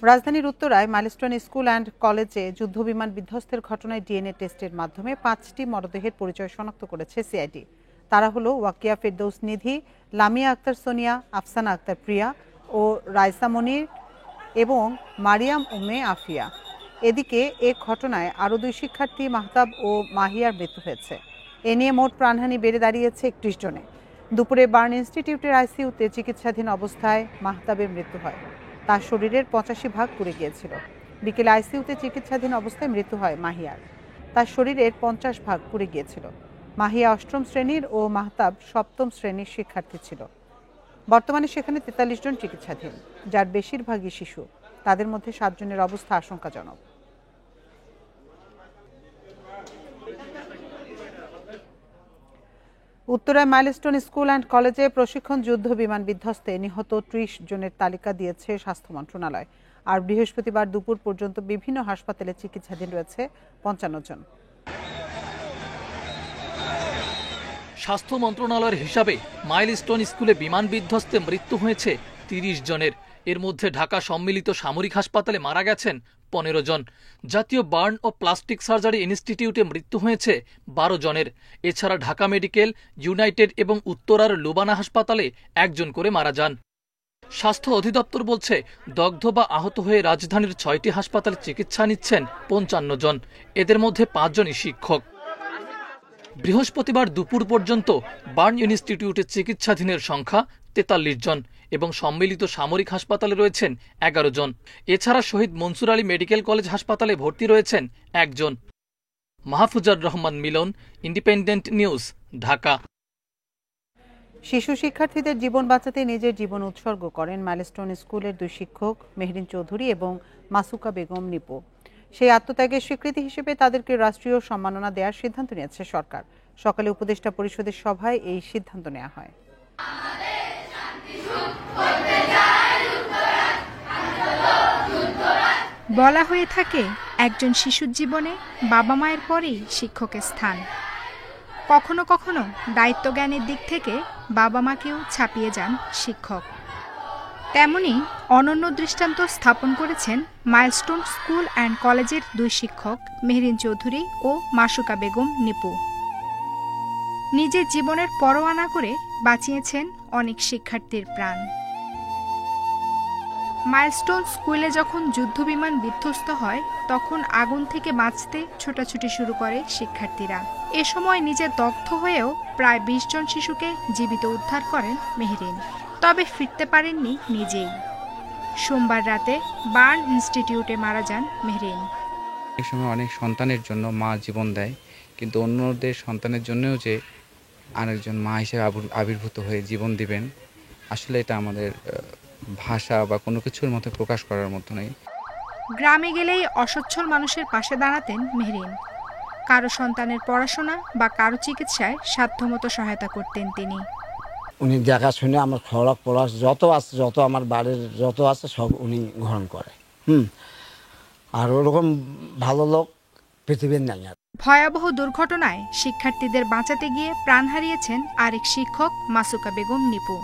রাজধানীর উত্তরায় milestone school and কলেজে যুদ্ধবিমান বিধ্বস্তের ঘটনায় ডিএনএ টেস্টের মাধ্যমে 5টি মরদেহের পরিচয় শনাক্ত করেছে সিআইডি। তারা হলো ওয়াকিয়া ফেরদৌস নিধি, লামিয়া আক্তার সোনিয়া, আফসানা আক্তার প্রিয়া ও রাইসা মনির এবং মারিয়াম উম্মে আফিয়া। এদিকে এ ঘটনায় আরও 2 শিক্ষার্থী মাহতাব ও মাহিয়ার মৃত্যু হয়েছে। এ নিয়ে মোট প্রাণহানি বেড়ে দাঁড়িয়েছে 31 জনে। দুপুরে বার্ন ইনস্টিটিউটের আইসিইউতে চিকিৎসাধীন অবস্থায় মাহতাবের মৃত্যু হয়। তার শরীরের 85 ভাগ পুড়ে গিয়েছিল। বিকেলে আইসিইউতে চিকিৎসাধীন অবস্থায় মৃত্যু হয় মাহিয়ার। তার শরীরের 50 ভাগ পুড়ে গিয়েছিল। মাহিয়া 8ম শ্রেণীর ও মাহতাব 7ম শ্রেণীর শিক্ষার্থী ছিল। বর্তমানে সেখানে 43 জন চিকিৎসাধীন, যার বেশিরভাগই শিশু। তাদের মধ্যে 7 জনের অবস্থা আশঙ্কাজনক। উত্তরায় মাইলস্টোন স্কুল অ্যান্ড কলেজে প্রশিক্ষণ যুদ্ধ বিমান বিধ্বস্তে নিহত 30 জনের তালিকা দিয়েছে স্বাস্থ্য মন্ত্রণালয়। আর বৃহস্পতিবার দুপুর পর্যন্ত বিভিন্ন হাসপাতালে চিকিৎসাধীন রয়েছে 55 জন। স্বাস্থ্য মন্ত্রণালয়ের হিসাবে মাইলস্টোন স্কুলে বিমান বিধ্বস্তে মৃত্যু হয়েছে 30 জনের। এর মধ্যে ঢাকা সম্মিলিত সামরিক হাসপাতালে মারা গেছেন 15 জন। জাতীয় বার্ন ও প্লাস্টিক সার্জারি ইনস্টিটিউটে মৃত্যু হয়েছে 12 জনের। এছাড়া ঢাকা মেডিকেল, ইউনাইটেড এবং উত্তরার লুবানা হাসপাতালে 1 জন করে মারা যান। স্বাস্থ্য অধিদপ্তর বলছে, দগ্ধ বা আহত হয়ে রাজধানীর 6টি হাসপাতালে চিকিৎসা নিচ্ছেন 55 জন। এদের মধ্যে 5 জনই শিক্ষক। বৃহস্পতিবার দুপুর পর্যন্ত বার্ন ইনস্টিটিউটে চিকিৎসাধীনের সংখ্যা 43 জন এবং সম্মিলিত সামরিক হাসপাতালে রয়েছেন 11 জন। এছাড়া শহীদ মনসুর আলী মেডিকেল কলেজ হাসপাতালে ভর্তি রয়েছেন 1 জন। মাহফুজার রহমান মিলন, ইন্ডিপেন্ডেন্ট নিউজ, ঢাকা। শিশু শিক্ষার্থীদের জীবন বাঁচাতে নিজের জীবন উৎসর্গ করেন মাইলস্টোন স্কুলের 2 শিক্ষক মেহরিন চৌধুরী এবং মাসুকা বেগম নিপু। সেই আত্মত্যাগের স্বীকৃতি হিসেবে তাদেরকে রাষ্ট্রীয় সম্মাননা দেওয়ার সিদ্ধান্ত নিয়েছে সরকার। সকালে উপদেষ্টা পরিষদের সভায় এই সিদ্ধান্ত নেওয়া হয়। বলা হয়ে থাকে, একজন শিশুর জীবনে বাবা মায়ের পরেই শিক্ষকের স্থান। কখনো কখনো দায়িত্বজ্ঞানের দিক থেকে বাবা মাকেও ছাপিয়ে যান শিক্ষক। তেমনি অনন্য দৃষ্টান্ত স্থাপন করেছেন মাইলস্টোন স্কুল অ্যান্ড কলেজের 2 শিক্ষক মেহরিন চৌধুরী ও মাসুকা বেগম নিপু। নিজের জীবনের পরোয়া না করে বাঁচিয়েছেন অনেক শিক্ষার্থীর প্রাণ। মাইলস্টোন স্কুলে যখন যুদ্ধবিমান বিধ্বস্ত হয়, তখন আগুন থেকে বাঁচতে ছোটাছুটি শুরু করে শিক্ষার্থীরা। এ সময় নিজে দগ্ধ হয়েও প্রায় 20 জন শিশুকে জীবিত উদ্ধার করেন মেহরিন। তবে ফিরতে পারেননি নিজেই। সোমবার রাতে বার্ন ইনস্টিটিউটে মারা যান মেহরিন। এক সময় অনেক সন্তানের জন্য মা জীবন দেয়, কিন্তু অন্যদের সন্তানের জন্যও যে আরেকজন মা হিসেবে আবির্ভূত হয়ে জীবন দিবেন, আসলে এটা আমাদের ভাষা বা কোনো কিছুর মধ্যে প্রকাশ করার মতো নেই। গ্রামে গেলেই অসচ্ছল মানুষের পাশে দাঁড়াতেন মেহরিন। কারো সন্তানের পড়াশোনা বা কারো চিকিৎসায় সাধ্যমতো সহায়তা করতেন তিনি। উনি দেখাশুনে আমার খরচ পড়াশ যত আমার বাড়ির যত আছে সব উনি গ্রহণ করে। আর ওরকম ভালো লোক পৃথিবীর নাই। ভয়াবহ দুর্ঘটনায় শিক্ষার্থীদের বাঁচাতে গিয়ে প্রাণ হারিয়েছেন আরেক শিক্ষক মাসুকা বেগম নিপু।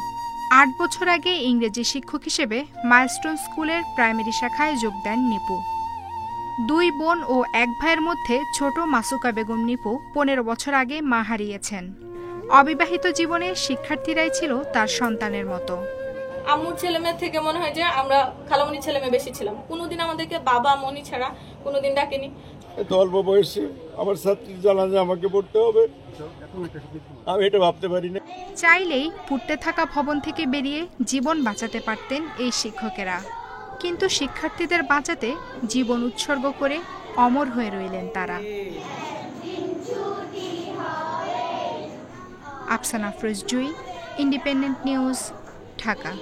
8 বছর আগে ইংরেজি শিক্ষক হিসেবে মাইলস্টোন স্কুলের প্রাইমারি শাখায় যোগ দেন নিপু। 2 বোন ও 1 ভাইয়ের মধ্যে ছোট মাসুকা বেগম নিপু 15 বছর আগে মা হারিয়েছেন। অবিবাহিত জীবনে শিক্ষার্থীরাই ছিল তার সন্তানের মতো। আম্মুর ছেলেমেয়ে থেকে মনে হয় যে আমরা খালামণি ছেলেমেয়ে বেশি ছিলাম। কোনোদিন আমাদেরকে বাবা মনি ছাড়া কোনোদিন ডাকেনি। অল্প বয়সে আমার ছাত্রীর জানাজা আমাকে পড়তে হবে, আমি এটা ভাবতে পারি না। চাইলেই পুড়তে থাকা ভবন থেকে বেরিয়ে জীবন বাঁচাতে পারতেন এই শিক্ষকেরা, কিন্তু শিক্ষার্থীদের বাঁচাতে জীবন উৎসর্গ করে অমর হয়ে রইলেন তারা। আফসানা আফরোজ জুই, ইন্ডিপেন্ডেন্ট নিউজ, ঢাকা।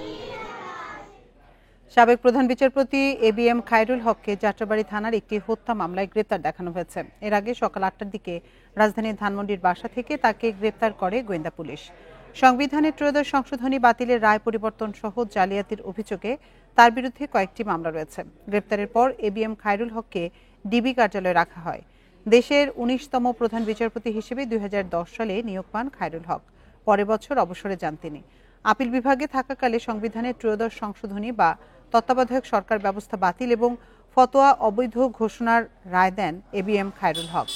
সাবেক প্রধান বিচারপতি এবিএম খায়রুল হককে যাত্রাবাড়ী থানার একটি হত্যা মামলায় গ্রেপ্তার দেখানো হয়েছে। এর আগে সকাল 8টার দিকে রাজধানীর ধানমন্ডির বাসা থেকে তাকে গ্রেপ্তার করে গোয়েন্দা পুলিশ। সংবিধানের 13 সংশোধনী বাতিলের রায় পরিবর্তন সহ জালিয়াতির অভিযোগে তার বিরুদ্ধে কয়েকটি মামলা রয়েছে। গ্রেপ্তারের পর এবিএম খায়রুল হককে ডিবি কার্যালয়ে রাখা হয়। দেশের 19তম প্রধান বিচারপতি হিসেবে 2010 সালে নিয়োগ পান খায়রুল হক। পরের বছর অবসরে যান তিনি। আপিল বিভাগে থাকাকালে সংবিধানের ত্রয়োদশ সংশোধনী বা তত্ত্বাবধায়ক সরকার ব্যবস্থা বাতিল এবং ফতোয়া অবৈধ ঘোষণার রায় দেন ABM খায়রুল হক।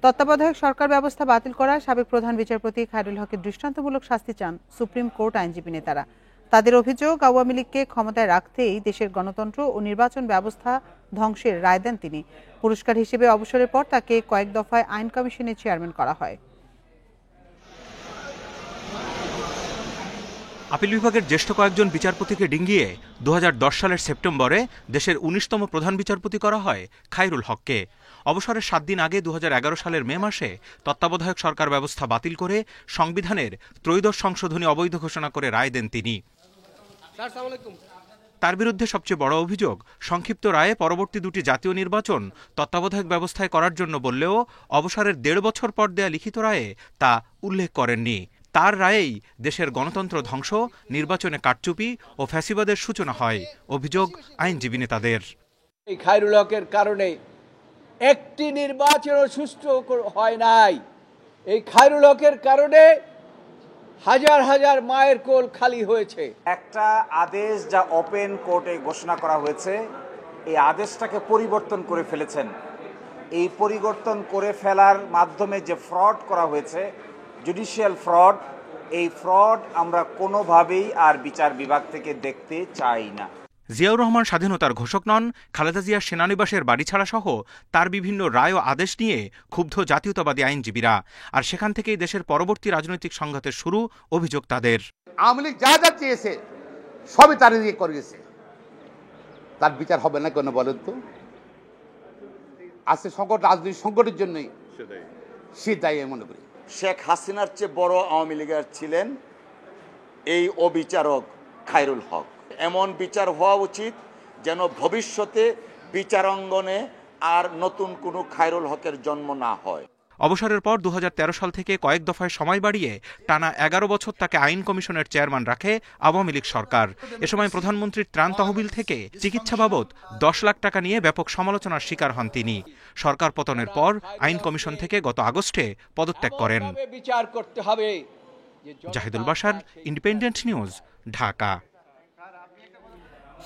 তত্ত্বাবধায়ক সরকার ব্যবস্থা বাতিল করা সাবেক প্রধান বিচারপতি খায়রুল হকের দৃষ্টান্তমূলক শাস্তি চান সুপ্রিম কোর্ট আইনজীবী নেতারা। তাদের অভিযোগ, আওয়ামী লীগকে ক্ষমতায় রাখতেই দেশের গণতন্ত্র ও নির্বাচন ব্যবস্থা ধ্বংসের রায় দেন তিনি। পুরস্কার হিসেবে অবসরের পর তাকে কয়েক দফায় আইন কমিশনের চেয়ারম্যান করা হয়। আপিল বিভাগের জ্যেষ্ঠ কয়েকজন বিচারপতিকে ডিঙ্গিয়ে 2010 সালের সেপ্টেম্বরে দেশের 19তম প্রধান বিচারপতি করা হয় খায়রুল হককে। অবসরের 7 দিন আগে 2011 সালের মে মাসে তত্ত্বাবধায়ক সরকার ব্যবস্থা বাতিল করে সংবিধানের ত্রয়োদশ সংশোধনী অবৈধ ঘোষণা করে রায় দেন তিনি। তার বিরুদ্ধে সবচেয়ে বড় অভিযোগ, সংক্ষিপ্ত রায়ে পরবর্তী দুটি জাতীয় নির্বাচন তত্ত্বাবধায়ক ব্যবস্থায় করার জন্য বললেও অবসরের 1.5 বছর পর দেয়া লিখিত রায়ে তা উল্লেখ করেননি। তার রায়েই দেশের গণতন্ত্র ধ্বংস, নির্বাচনে কারচুপি ও ফ্যাসিবাদের সূচনা হয়, অভিযোগ আইনজীবী নেতাদের। এই খায়রুল হকের কারণে একটি নির্বাচনও সুষ্ঠু হয় নাই। এই খায়রুল হকের কারণে হাজার হাজার মায়ের কোল খালি হয়েছে। একটা আদেশ যা ওপেন কোর্টে ঘোষণা করা হয়েছে, এই আদেশটাকে পরিবর্তন করে ফেলেছেন। এই পরিবর্তন করে ফেলার মাধ্যমে যে ফ্রড করা হয়েছে, জুডিশিয়াল ফ্রড, এই ফ্রড আমরা কোনোভাবেই আর বিচার বিভাগ থেকে দেখতে চাই না। জিয়াউর রহমান স্বাধীনতার ঘোষক নন, খালেদা জিয়ার সেনানিবাসের বাড়ি ছাড়া সহ তার বিভিন্ন রায় ও আদেশ নিয়ে ক্ষুব্ধ জাতীয়তাবাদী আইনজীবীরা। আর সেখান থেকেই দেশের পরবর্তী রাজনৈতিক সংঘাতের শুরু, অভিযোগ তাদের। আওয়ামী লীগ যা যা চেয়েছে সবই তার দিয়ে করিয়েছে, তার বিচার হবে না কেন বলেন তো? আজকে সংকট রাজনৈতিক সংকটের জন্যই সে দায়ী মনে করি। শেখ হাসিনার চেয়ে বড় আওয়ামী লীগের ছিলেন এই অবিচারক খায়রুল হক। এমন বিচার হওয়া উচিত যেন ভবিষ্যতে বিচারাঙ্গনে আর নতুন কোনো খায়রুল হকের জন্ম না হয়। অবসরের পর 2013 সাল থেকে কয়েক দফায় সময় বাড়িয়ে টানা 11 বছর তাকে আইন কমিশনের চেয়ারম্যান রাখে আওয়ামী লীগ সরকার। এ সময় প্রধানমন্ত্রীর ত্রাণ তহবিল থেকে চিকিৎসা বাবদ 10 লাখ টাকা নিয়ে ব্যাপক সমালোচনার শিকার হন তিনি। সরকার পতনের পর আইন কমিশন থেকে গত আগস্টে পদত্যাগ করেন। বিচার করতে হবে। Zahidul Bashar, independent news, Dhaka.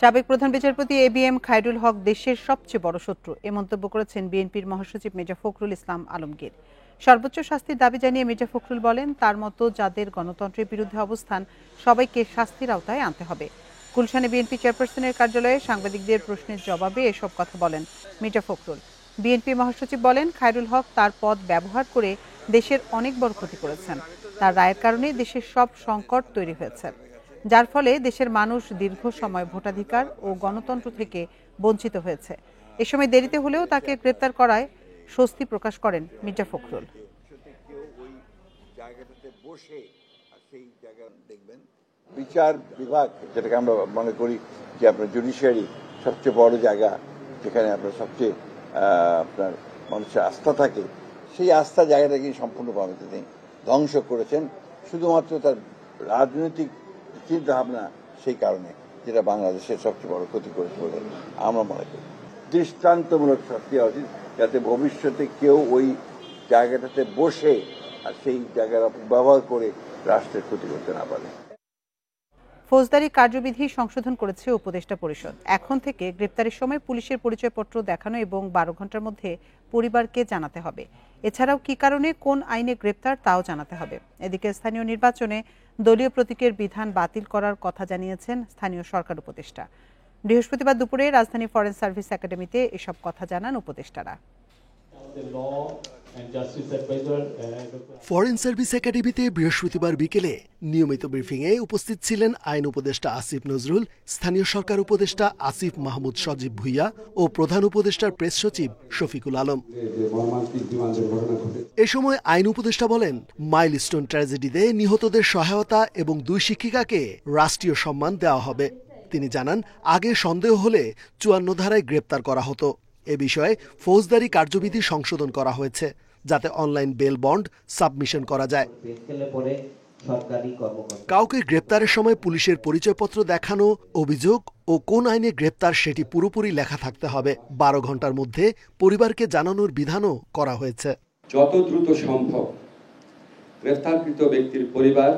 সাবেক প্রধান বিচারপতি ABM খায়রুল হক দেশের সবচেয়ে বড় শত্রু, এ মন্তব্য করেছেন বিএনপির মহাসচিব মির্জা ফখরুল ইসলাম আলমগীর। সর্বোচ্চ শাস্তির দাবি জানিয়ে মির্জা ফখরুল বলেন, তার মতো যাদের গণতন্ত্রের বিরুদ্ধে অবস্থান সবাইকে শাস্তির আওতায় আনতে হবে। গুলশানে বিএনপি চেয়ারপারসনের কার্যালয়ে সাংবাদিকদের প্রশ্নের জবাবে এসব কথা বলেন মির্জা ফখরুল। বিএনপি মহাসচিব বলেন, খায়রুল হক তার পদ ব্যবহার করে দেশের অনেক বড় ক্ষতি করেছেন। তার রায়ের কারণে দেশের সব সংকট তৈরি হয়েছে, যার ফলে দেশের মানুষ দীর্ঘ সময় ভোটাধিকার ও গণতন্ত্র থেকে বঞ্চিত হয়েছে। এ সময় দেরিতে হলেও তাকে গ্রেপ্তার করায় স্বস্তি প্রকাশ করেন মির্জা ফখরুল। বিচার বিভাগ, যেটাকে আমরা মনে করি যে আপনার জুডিশিয়ারি সবচেয়ে বড় জায়গা, যেখানে আপনার সবচেয়ে আপনার মানুষের আস্থা থাকে, সেই আস্থা জায়গাটাকে সম্পূর্ণভাবে তিনি ধ্বংস করেছেন শুধুমাত্র তার রাজনৈতিক চিন্তা ভাবনা, সেই কারণে, যেটা বাংলাদেশের সবচেয়ে বড় ক্ষতি করেছে বলে আমরা মনে করি। দৃষ্টান্তমূলক শাস্তি হওয়া উচিত, যাতে ভবিষ্যতে কেউ ওই জায়গাটাতে বসে আর সেই জায়গার ব্যবহার করে রাষ্ট্রের ক্ষতি করতে না পারে। ফৌজদারি কার্যবিধি সংশোধন করেছে উপদেষ্টা পরিষদ। এখন থেকে গ্রেপ্তারের সময় পুলিশের পরিচয়পত্র দেখানো এবং 12 ঘন্টার মধ্যে পরিবারকে জানাতে হবে। এছাড়াও কি কারণে কোন আইনে গ্রেপ্তার তাও জানাতে হবে। এদিকে স্থানীয় নির্বাচনে দলীয় প্রতীকের বিধান বাতিল করার কথা জানিয়েছেন স্থানীয় সরকার উপদেষ্টা। বৃহস্পতিবার দুপুরে রাজধানী ফরেন সার্ভিস একাডেমিতে এসব কথা জানান উপদেষ্টারা। ফরেন সার্ভিস একাডেমিতে বৃহস্পতিবার বিকেলে নিয়মিত ব্রিফিংয়ে উপস্থিত ছিলেন আইন উপদেষ্টা আসিফ নজরুল, স্থানীয় সরকার উপদেষ্টা আসিফ মাহমুদ সজীব ভুইয়া ও প্রধান উপদেষ্টার প্রেস সচিব শফিকুল আলম। এ সময় আইন উপদেষ্টা বলেন, মাইলস্টোন ট্র্যাজেডিতে নিহতদের সহায়তা এবং 2 শিক্ষিকাকে রাষ্ট্রীয় সম্মান দেওয়া হবে। তিনি জানান, আগে সন্দেহ হলে 54 ধারায় গ্রেপ্তার করা হতো। এ বিষয়ে ফৌজদারি কার্যবিধি সংশোধন করা হয়েছে, যাতে অনলাইন বেল বন্ড সাবমিশন করা যায়। কাউকে গ্রেপ্তারের সময় পুলিশের পরিচয়পত্র দেখানো, অভিযোগ ও কোন আইনে গ্রেপ্তার সেটি পুরোপুরি লেখা থাকতে হবে। 12 ঘন্টার মধ্যে পরিবারকে জানানোর বিধানও করা হয়েছে। যত দ্রুত সম্ভব গ্রেফতারকৃত ব্যক্তির পরিবার,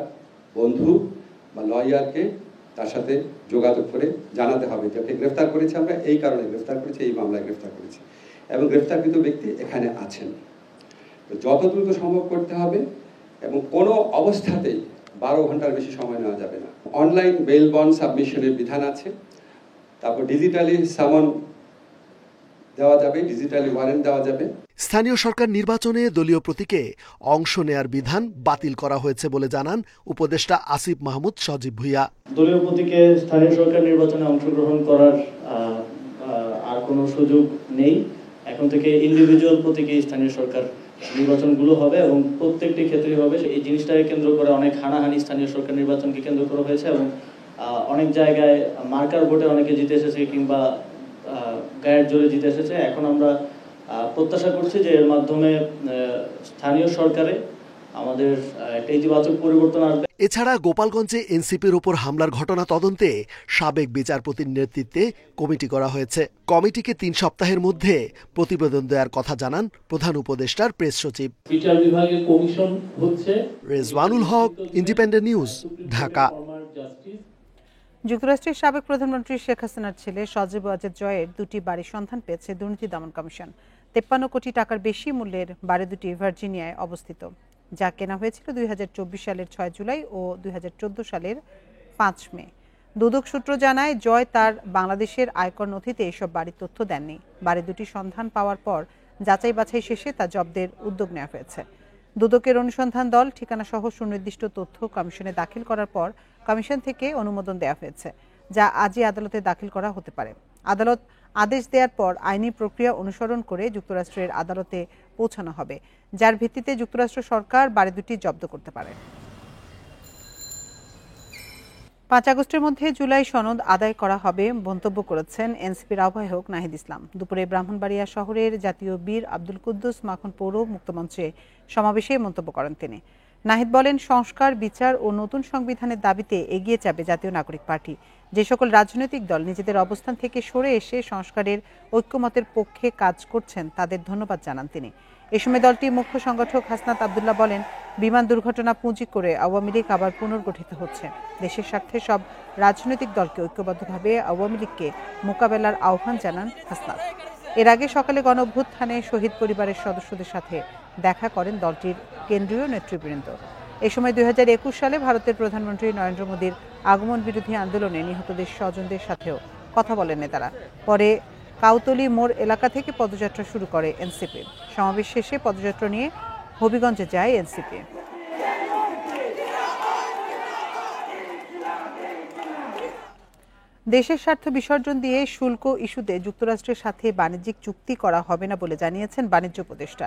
বন্ধু বা লয়ারকে তার সাথে যোগাযোগ করে জানাতে হবে যে গ্রেফতার করেছি, আমরা এই কারণে গ্রেফতার করেছি, এই মামলায় গ্রেফতার করেছি এবং গ্রেফতারকৃত ব্যক্তি এখানে আছেন। তো যত দ্রুত সম্ভব করতে হবে এবং কোনো অবস্থাতেই 12 ঘন্টার বেশি সময় নেওয়া যাবে না। অনলাইন বেল বন্ড সাবমিশনের বিধান আছে, তারপর ডিজিটালি সামন দেওয়া যাবে, ডিজিটালি ওয়ারেন্ট দেওয়া যাবে। স্থানীয় সরকার নির্বাচনে দলীয় প্রতীকে অংশ নেয়ার বিধান বাতিল করা হয়েছে বলে জানান উপদেষ্টা আসিফ মাহমুদ সজীব ভুইয়া। দলীয় প্রতীকে স্থানীয় সরকার নির্বাচনে অংশগ্রহণ করার আর কোনো সুযোগ নেই। এখন থেকে ইন্ডিভিজুয়াল প্রতীকে স্থানীয় সরকার নির্বাচনগুলো হবে এবং প্রত্যেকটি ক্ষেত্রেই হবে। এই জিনিসটাকে কেন্দ্র করে অনেক হানাহানি স্থানীয় সরকার নির্বাচনকে কেন্দ্র করা হয়েছে এবং অনেক জায়গায় মার্কার ভোটে অনেকে জিতে এসেছে কিংবা গায়ের জোরে জিতে এসেছে। এখন আমরা প্রত্যাশা করছি যে এর মাধ্যমে স্থানীয় সরকারে আমাদের একটা ইতিবাচক পরিবর্তন আসবে। এছাড়া গোপালগঞ্জে এনসিপির উপর হামলার ঘটনা তদন্তে সাবেক বিচারপতির নেতৃত্বে কমিটি করা হয়েছে। কমিটিকে 3 সপ্তাহের মধ্যে প্রতিবেদন দেওয়ার কথা জানান প্রধান উপদেষ্টার প্রেস সচিব। বিচার বিভাগের কমিশন হচ্ছে। রেজওয়ানুল হক, ইন্ডিপেন্ডেন্ট নিউজ, ঢাকা। যুক্তরাষ্ট্রের সাবেক প্রধানমন্ত্রী শেখ হাসিনার ছেলে সজীব ওয়াজেদ জয়ের 2টি বাড়ির সন্ধান পেয়েছে দুর্নীতি দমন কমিশন। 53 কোটি টাকার বেশি মূল্যের বাড়ি দুটি ভার্জিনিয়ায় অবস্থিত, যা কেনা হয়েছিল 2024 সালের 6 জুলাই ও 2014 সালের 5 মে। দুদক সূত্র জানায়, জয় তার বাংলাদেশের আয়কর নথিতে এসব বাড়ির তথ্য দেননি। বাড়ি দুটি সন্ধান পাওয়ার পর যাচাই বাছাই শেষে তা জব্দের উদ্যোগ নেওয়া হয়েছে। দুদকের অনুসন্ধান দল ঠিকানা সহ সুনির্দিষ্ট তথ্য কমিশনে দাখিল করার পর কমিশন থেকে অনুমোদন দেওয়া হয়েছে, যা আজই আদালতে দাখিল করা হতে পারে। আদালত আদেশ দেওয়ার পর আইনি প্রক্রিয়া অনুসরণ করে যুক্তরাষ্ট্রের আদালতে পৌঁছানো হবে, যার ভিত্তিতে যুক্তরাষ্ট্র সরকার বাড়ি দুটি জব্দ করতে পারে। 5 আগস্টের মধ্যে জুলাই সনদ আদায় করা হবে মন্তব্য করেছেন এনসিপির আহ্বায়ক নাহিদ ইসলাম। দুপুরে ব্রাহ্মণবাড়িয়া শহরের জাতীয় বীর আব্দুল কুদ্দুস মাখন পৌর মুক্তমঞ্চে সমাবেশে মন্তব্য করেন তিনি। নাহিদ বলেন, সংস্কার, বিচার ও নতুন সংবিধানের দাবিতে এগিয়ে যাবে জাতীয় নাগরিক পার্টি। যে সকল রাজনৈতিক দল নিজেদের অবস্থান থেকে সরে এসে সংস্কারের ঐক্যমতের পক্ষে কাজ করছেন তাদের ধন্যবাদ জানান তিনি। এ সময় দলটির মুখ্য সংগঠক হাসনাত আব্দুল্লাহ বলেন, বিমান দুর্ঘটনা পুঁজি করে আওয়ামী লীগ আবার পুনর্গঠিত হচ্ছে। দেশের স্বার্থে সব রাজনৈতিক দলকে ঐক্যবদ্ধভাবে আওয়ামী লীগকে মোকাবেলার আহ্বান জানান হাসনাত। এর আগে সকালে গণঅভ্যুত্থানে শহীদ পরিবারের সদস্যদের সাথে দেখা করেন দলটির কেন্দ্রীয় নেতৃবৃন্দ। এ সময় 2021 সালে ভারতের প্রধানমন্ত্রী নরেন্দ্র মোদীর আগমন বিরোধী আন্দোলনে নিহতদের স্বজনদের সাথেও কথা বলেন নেতারা। পরে কাউতলি মোড় এলাকা থেকে পদযাত্রা শুরু করে এনসিপি। সমাবেশ শেষে পদযাত্রা নিয়ে হবিগঞ্জে যায় এনসিপি। দেশের স্বার্থ বিসর্জন দিয়ে শুল্ক ইস্যুতে যুক্তরাষ্ট্রের সাথে বাণিজ্যিক চুক্তি করা হবে না বলে জানিয়েছেন বাণিজ্য উপদেষ্টা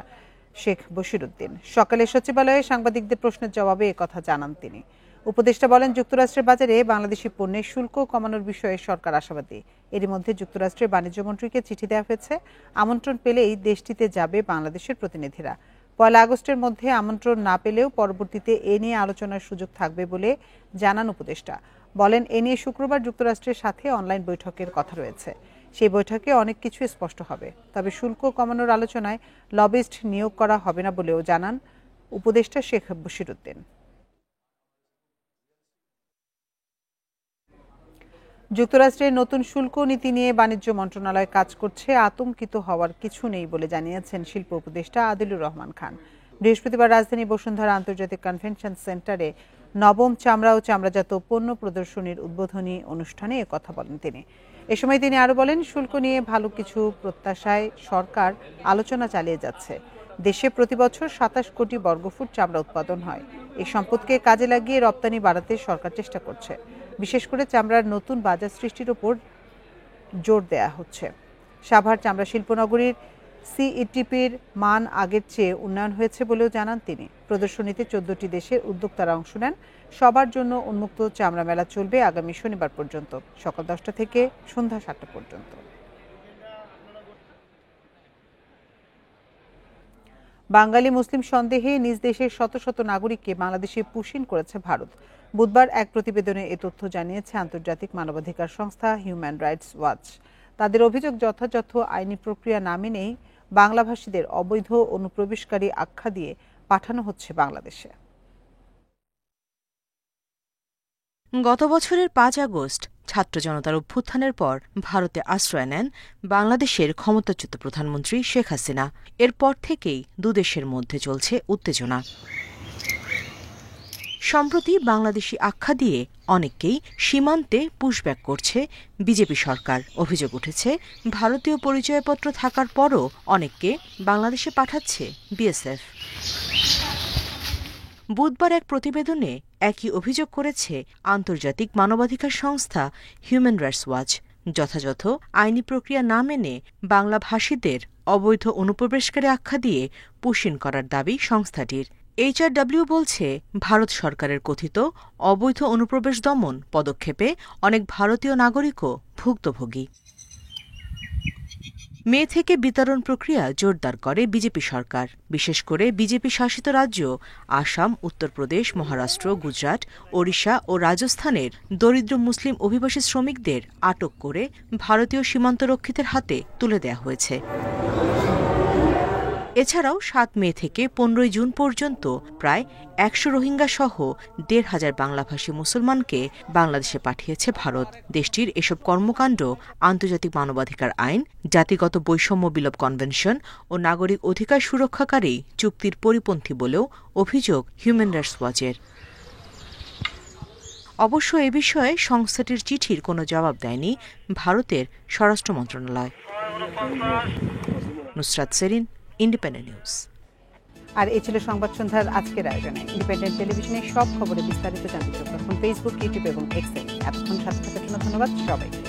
শেখ বশিরউদ্দিন। সকালে সচিবালয়ে সাংবাদিকদের প্রশ্নের জবাবে একথা জানান তিনি। উপদেষ্টা বলেন, যুক্তরাষ্ট্রের বাজারে বাংলাদেশি পণ্যের শুল্ক কমানোর বিষয়ে সরকার আশাবাদী। এরই মধ্যে যুক্তরাষ্ট্রের বাণিজ্য মন্ত্রীকে চিঠি দেওয়া হয়েছে। আমন্ত্রণ পেলেই দেশটিতে যাবে বাংলাদেশের প্রতিনিধিরা। 1 আগস্টের মধ্যে আমন্ত্রণ না পেলেও পরবর্তীতে এ নিয়ে আলোচনার সুযোগ থাকবে বলে জানান উপদেষ্টা। বলেন, এ নিয়ে শুক্রবার যুক্তরাষ্ট্রের সাথে অনলাইন বৈঠকের কথা রয়েছে। সেই বৈঠকে অনেক কিছু স্পষ্ট হবে, তবে শুল্ক কমানোর আলোচনায় লবিস্ট নিয়োগ করা হবে না বলেও জানান উপদেষ্টা শেখ বশিরউদ্দিন। যুক্তরাষ্ট্রের নতুন শুল্ক নীতি নিয়ে বাণিজ্য মন্ত্রণালয় কাজ করছে, আতঙ্কিত হওয়ার কিছু নেই বলে জানিয়েছেন শিল্প উপদেষ্টা আদিলুর রহমান খান। বৃহস্পতিবার রাজধানী বসুন্ধরা আন্তর্জাতিক কনভেনশন সেন্টারে 9ম চামড়া ও চামড়াজাত পণ্য প্রদর্শনীর উদ্বোধনী অনুষ্ঠানে একথা বলেন তিনি। এ সময় তিনি আরও বলেন, শুল্ক নিয়ে ভালো কিছু প্রত্যাশায় সরকার আলোচনা চালিয়ে যাচ্ছে। দেশে প্রতি বছর 27 কোটি বর্গফুট চামড়া উৎপাদন হয়। এই সম্পদকে কাজে লাগিয়ে রপ্তানি বাড়াতে সরকার চেষ্টা করছে। বিশেষ করে চামড়ার নতুন বাজার সৃষ্টির উপর জোর দেয়া হচ্ছে। সাভার চামড়া শিল্পনগরীর সিইটিপির মান আগের চেয়ে উন্নয়ন হয়েছে বলেও জানান তিনি। প্রদর্শনীতে 14টি দেশের উদ্যোক্তারা অংশ নেন। সবার জন্য উন্মুক্ত চামড়া মেলা চলবে আগামী শনিবার পর্যন্ত, সকাল 10টা থেকে সন্ধ্যা 7টা পর্যন্ত। বাঙালি মুসলিম সন্দেহে নিজ দেশের শত শত নাগরিককে বাংলাদেশে পুশিন করেছে ভারত। বুধবার এক প্রতিবেদনে এ তথ্য জানিয়েছে আন্তর্জাতিক মানবাধিকার সংস্থা হিউম্যান রাইটস ওয়াচ। তাদের অভিযোগ, যথাযথ আইনি প্রক্রিয়া না মেনেই বাংলাভাষীদের অবৈধ অনুপ্রবেশকারী আখ্যা দিয়ে পাঠানো হচ্ছে বাংলাদেশে। গত বছরের ৫ আগস্ট ছাত্র জনতার অভ্যুত্থানের পর ভারতে আশ্রয় নেন বাংলাদেশের ক্ষমতাচ্যুত প্রধানমন্ত্রী শেখ হাসিনা। এরপর থেকেই দুদেশের মধ্যে চলছে উত্তেজনা। সম্প্রতি বাংলাদেশি আখ্যা দিয়ে অনেককেই সীমান্তে পুশব্যাক করছে বিজেপি সরকার। অভিযোগ উঠেছে ভারতীয় পরিচয়পত্র থাকার পরও অনেককে বাংলাদেশে পাঠাচ্ছে বিএসএফ। বুধবার এক প্রতিবেদনে একই অভিযোগ করেছে আন্তর্জাতিক মানবাধিকার সংস্থা হিউম্যান রাইটস ওয়াচ। যথাযথ আইনি প্রক্রিয়া না মেনে বাংলাভাষীদের অবৈধ অনুপ্রবেশকারী আখ্যা দিয়ে পুশিন করার দাবি সংস্থাটির। HRW বলছে, ভারত সরকারের কথিত অবৈধ অনুপ্রবেশ দমন পদক্ষেপে অনেক ভারতীয় নাগরিকও ভুক্তভোগী। মে থেকে বিতরণ প্রক্রিয়া জোরদার করে বিজেপি সরকার। বিশেষ করে বিজেপি শাসিত রাজ্য আসাম, উত্তরপ্রদেশ, মহারাষ্ট্র, গুজরাট, ওড়িশা ও রাজস্থানের দরিদ্র মুসলিম অভিবাসী শ্রমিকদের আটক করে ভারতীয় সীমান্তরক্ষীদের হাতে তুলে দেওয়া হয়েছে। এছাড়াও ৭ মে থেকে ১৫ জুন পর্যন্ত প্রায় ১০০ রোহিঙ্গা সহ ১,৫০০ বাংলাভাষী মুসলমানকে বাংলাদেশে পাঠিয়েছে ভারত। দেশটির এসব কর্মকাণ্ড আন্তর্জাতিক মানবাধিকার আইন, জাতিগত বৈষম্য বিলোপ কনভেনশন ও নাগরিক অধিকার সুরক্ষাকারী চুক্তির পরিপন্থী বলেও অভিযোগ হিউম্যান রাইটস ওয়াচের। অবশ্য এ বিষয়ে সংস্থাটির চিঠির কোনো জবাব দেয়নি ভারতের স্বরাষ্ট্র মন্ত্রণালয়। Nusrat Sherin, Independent News. আর এই ছিল সংবাদ সন্ধ্যার আজকের আয়োজনে। ইন্ডিপেন্ডেন্ট টেলিভিশনের সব খবরে বিস্তারিত জানতে চোখ রাখুন ফেসবুক, ইউটিউব এবং এক্সে। এতক্ষণ সাথে থাকার জন্য ধন্যবাদ সবাইকে।